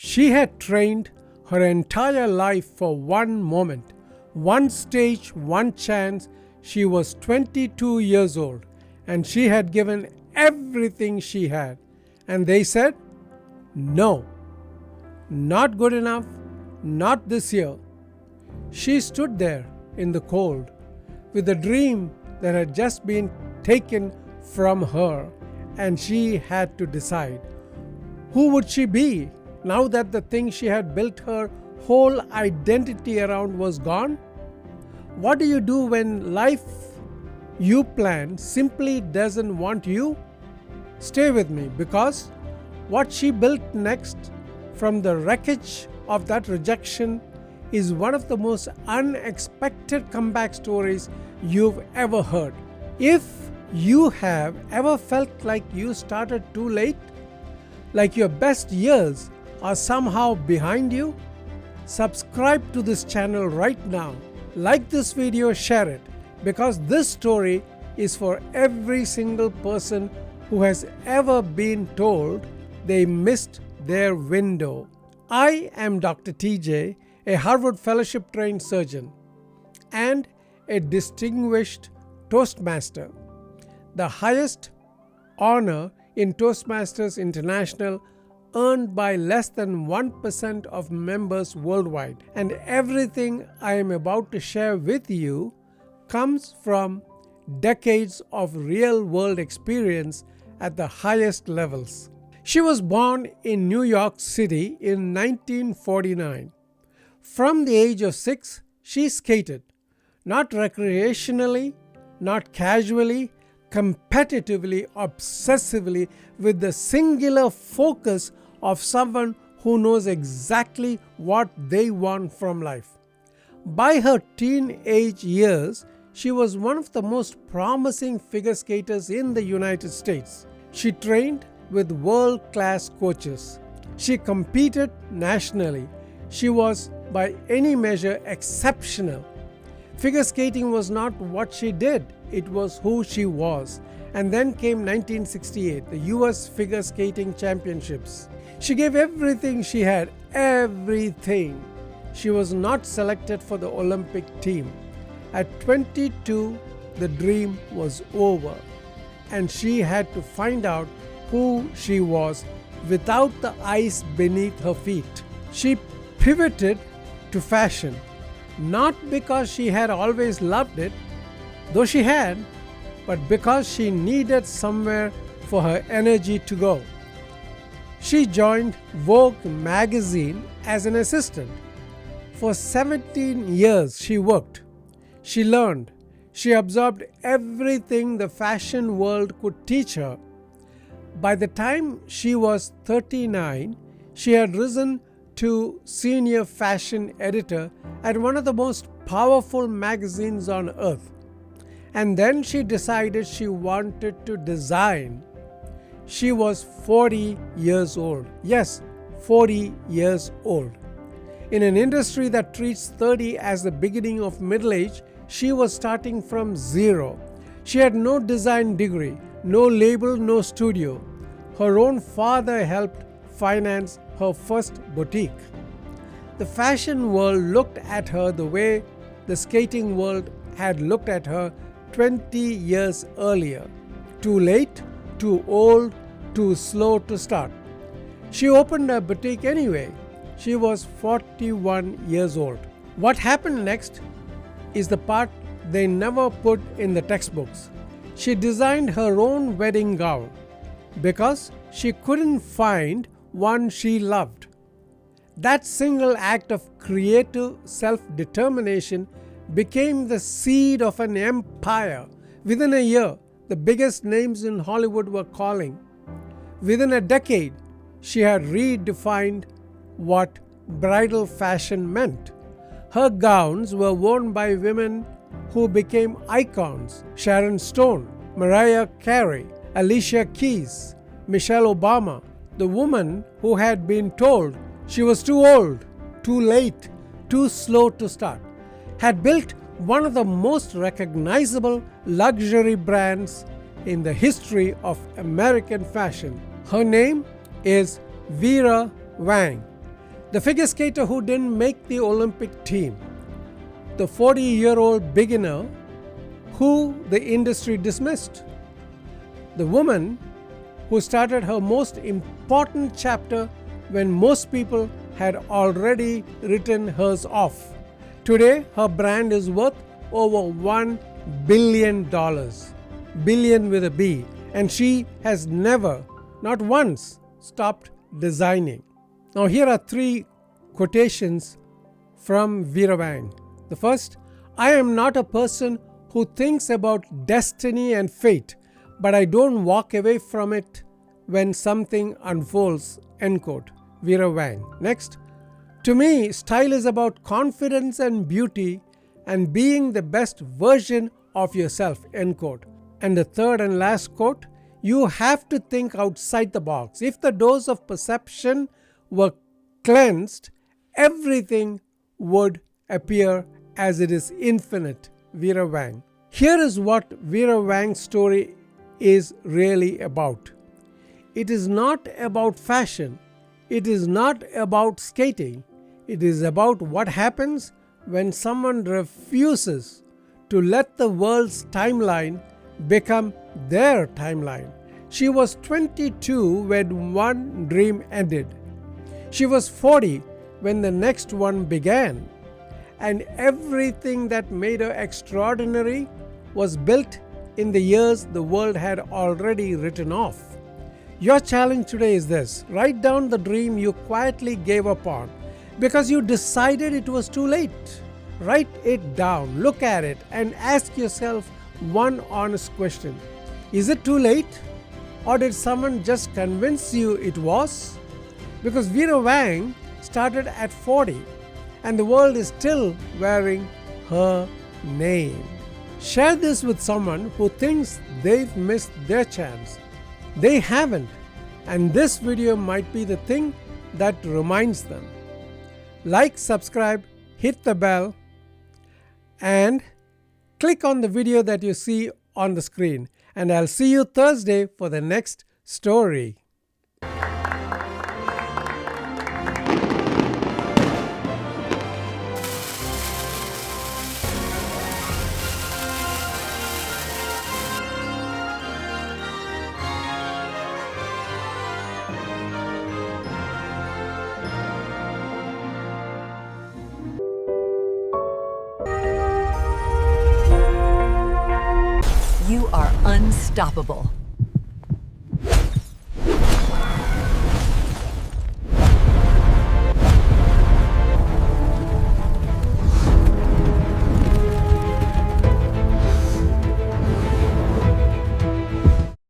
She had trained her entire life for one moment, one stage, one chance. She was 22 years old and she had given everything she had. And they said, no, not good enough, not this year. She stood there in the cold with a dream that had just been taken from her, and she had to decide, who would she be now that the thing she had built her whole identity around was gone? What do you do when life you plan simply doesn't want you? Stay with me, because what she built next from the wreckage of that rejection is one of the most unexpected comeback stories you've ever heard. If you have ever felt like you started too late, like your best years are somehow behind you, subscribe to this channel right now. Like this video, share it, because this story is for every single person who has ever been told they missed their window. I am Dr. TJ, a Harvard Fellowship trained surgeon and a distinguished Toastmaster, the highest honor in Toastmasters International, earned by less than 1% of members worldwide. And everything I am about to share with you comes from decades of real-world experience at the highest levels. She was born in New York City in 1949. From the age of 6, she skated, not recreationally, not casually, competitively, obsessively, with the singular focus of someone who knows exactly what they want from life. By her teenage years, she was one of the most promising figure skaters in the United States. She trained with world-class coaches. She competed nationally. She was, by any measure, exceptional. Figure skating was not what she did, it was who she was. And then came 1968, the US Figure Skating Championships. She gave everything she had, everything. She was not selected for the Olympic team. At 22, the dream was over, and she had to find out who she was without the ice beneath her feet. She pivoted to fashion, not because she had always loved it, though she had, but because she needed somewhere for her energy to go. She joined Vogue magazine as an assistant. For 17 years she worked. She learned. She absorbed everything the fashion world could teach her. By the time she was 39, she had risen to senior fashion editor at one of the most powerful magazines on earth. And then she decided she wanted to design. She was 40 years old. Yes, 40 years old. In an industry that treats 30 as the beginning of middle age, she was starting from zero. She had no design degree, no label, no studio. Her own father helped finance her first boutique. The fashion world looked at her the way the skating world had looked at her 20 years earlier. Too late, too old, too slow to start. She opened a boutique anyway. She was 41 years old. What happened next is the part they never put in the textbooks. She designed her own wedding gown because she couldn't find one she loved. That single act of creative self-determination became the seed of an empire. Within a year, the biggest names in Hollywood were calling. Within a decade, she had redefined what bridal fashion meant. Her gowns were worn by women who became icons: Sharon Stone, Mariah Carey, Alicia Keys, Michelle Obama. The woman who had been told she was too old, too late, too slow to start, had built one of the most recognizable luxury brands in the history of American fashion. Her name is Vera Wang. The figure skater who didn't make the Olympic team, the 40-year-old beginner who the industry dismissed, the woman who started her most important chapter when most people had already written hers off. Today, her brand is worth over $1 billion, billion with a B, and she has never, not once, stopped designing. Now, here are 3 quotations from Vera Wang. The first, I am not a person who thinks about destiny and fate, but I don't walk away from it when something unfolds, end quote. Vera Wang. Next, to me, style is about confidence and beauty and being the best version of yourself, end quote. And the third and last quote, you have to think outside the box. If the doors of perception were cleansed, everything would appear as it is infinite. Vera Wang. Here is what Vera Wang's story is really about. It is not about fashion. It is not about skating. It is about what happens when someone refuses to let the world's timeline become their timeline. She was 22 when one dream ended. She was 40 when the next one began. And everything that made her extraordinary was built in the years the world had already written off. Your challenge today is this: write down the dream you quietly gave up on because you decided it was too late. Write it down, look at it, and ask yourself one honest question. Is it too late? Or did someone just convince you it was? Because Vera Wang started at 40 and the world is still wearing her name. Share this with someone who thinks they've missed their chance. They haven't, and this video might be the thing that reminds them. Like, subscribe, hit the bell, and click on the video that you see on the screen. And I'll see you Thursday for the next story. You are unstoppable.